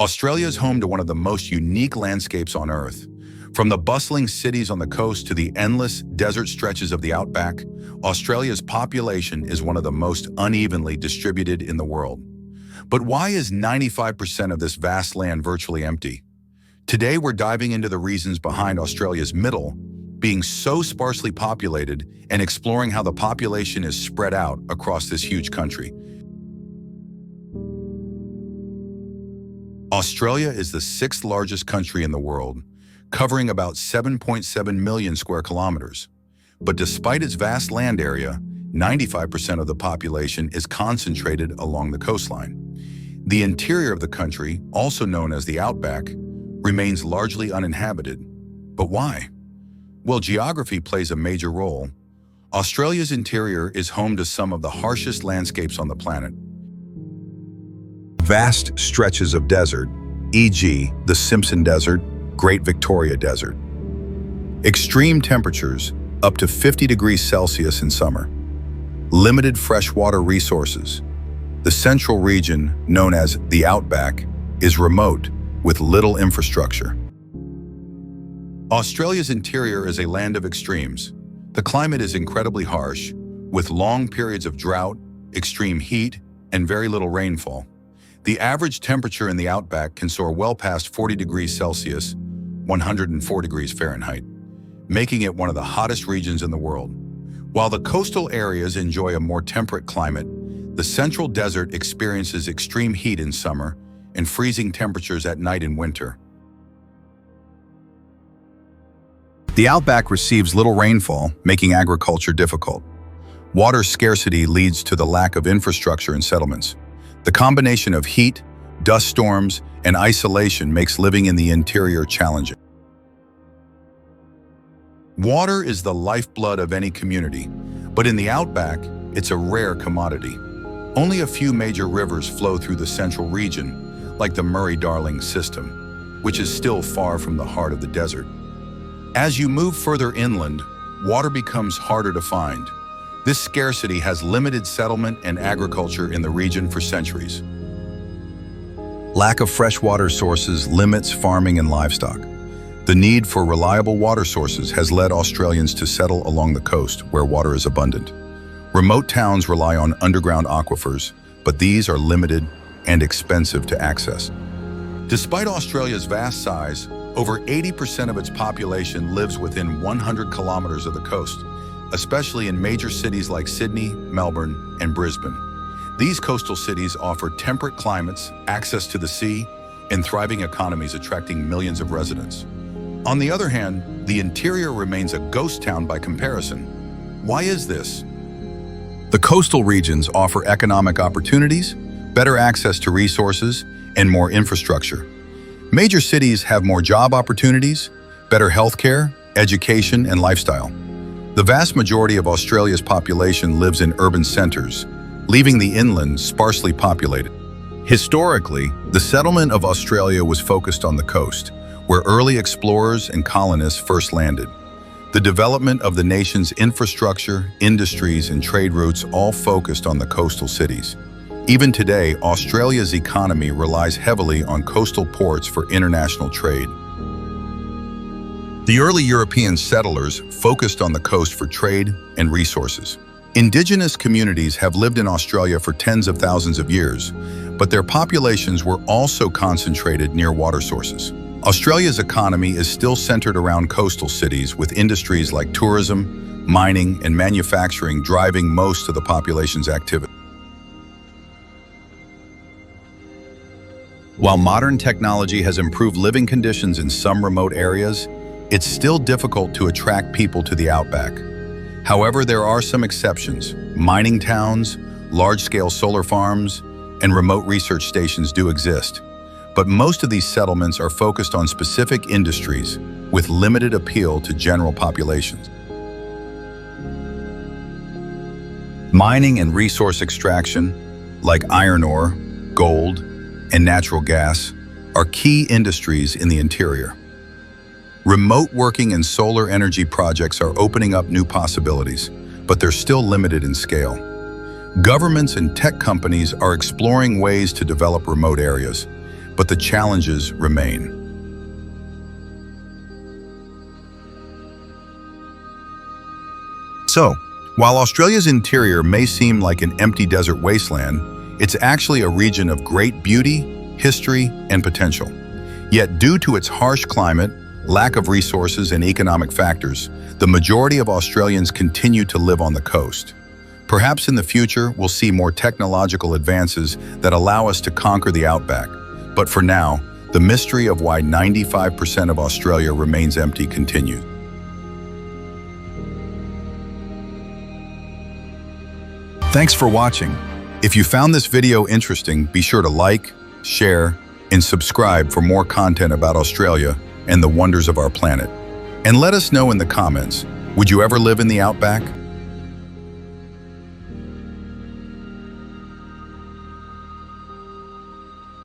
Australia is home to one of the most unique landscapes on Earth. From the bustling cities on the coast to the endless desert stretches of the Outback, Australia's population is one of the most unevenly distributed in the world. But why is 95% of this vast land virtually empty? Today, we're diving into the reasons behind Australia's middle being so sparsely populated and exploring how the population is spread out across this huge country. Australia is the sixth largest country in the world, covering about 7.7 million square kilometers. But despite its vast land area, 95% of the population is concentrated along the coastline. The interior of the country, also known as the Outback, remains largely uninhabited. But why? Well, geography plays a major role. Australia's interior is home to some of the harshest landscapes on the planet. Vast stretches of desert, e.g. the Simpson Desert, Great Victoria Desert. Extreme temperatures, up to 50 degrees Celsius in summer. Limited freshwater resources. The central region, known as the Outback, is remote, with little infrastructure. Australia's interior is a land of extremes. The climate is incredibly harsh, with long periods of drought, extreme heat, and very little rainfall. The average temperature in the Outback can soar well past 40 degrees Celsius, 104 degrees Fahrenheit, making it one of the hottest regions in the world. While the coastal areas enjoy a more temperate climate, the central desert experiences extreme heat in summer and freezing temperatures at night in winter. The Outback receives little rainfall, making agriculture difficult. Water scarcity leads to the lack of infrastructure and settlements. The combination of heat, dust storms, and isolation makes living in the interior challenging. Water is the lifeblood of any community, but in the Outback, it's a rare commodity. Only a few major rivers flow through the central region, like the Murray-Darling system, which is still far from the heart of the desert. As you move further inland, water becomes harder to find. This scarcity has limited settlement and agriculture in the region for centuries. Lack of freshwater sources limits farming and livestock. The need for reliable water sources has led Australians to settle along the coast where water is abundant. Remote towns rely on underground aquifers, but these are limited and expensive to access. Despite Australia's vast size, over 80% of its population lives within 100 kilometers of the coast, especially in major cities like Sydney, Melbourne, and Brisbane. These coastal cities offer temperate climates, access to the sea, and thriving economies attracting millions of residents. On the other hand, the interior remains a ghost town by comparison. Why is this? The coastal regions offer economic opportunities, better access to resources, and more infrastructure. Major cities have more job opportunities, better healthcare, education, and lifestyle. The vast majority of Australia's population lives in urban centers, leaving the inland sparsely populated. Historically, the settlement of Australia was focused on the coast, where early explorers and colonists first landed. The development of the nation's infrastructure, industries, and trade routes all focused on the coastal cities. Even today, Australia's economy relies heavily on coastal ports for international trade. The early European settlers focused on the coast for trade and resources. Indigenous communities have lived in Australia for tens of thousands of years, but their populations were also concentrated near water sources. Australia's economy is still centered around coastal cities, with industries like tourism, mining, and manufacturing driving most of the population's activity. While modern technology has improved living conditions in some remote areas, it's still difficult to attract people to the Outback. However, there are some exceptions. Mining towns, large-scale solar farms, and remote research stations do exist. But most of these settlements are focused on specific industries with limited appeal to general populations. Mining and resource extraction, like iron ore, gold, and natural gas, are key industries in the interior. Remote working and solar energy projects are opening up new possibilities, but they're still limited in scale. Governments and tech companies are exploring ways to develop remote areas, but the challenges remain. So, while Australia's interior may seem like an empty desert wasteland, it's actually a region of great beauty, history, and potential. Yet due to its harsh climate, lack of resources, and economic factors, the majority of Australians continue to live on the coast. Perhaps in the future, we'll see more technological advances that allow us to conquer the outback. But for now, the mystery of why 95% of Australia remains empty continues. Thanks for watching. If you found this video interesting, be sure to like, share, and subscribe for more content about Australia and the wonders of our planet. And let us know in the comments, would you ever live in the outback?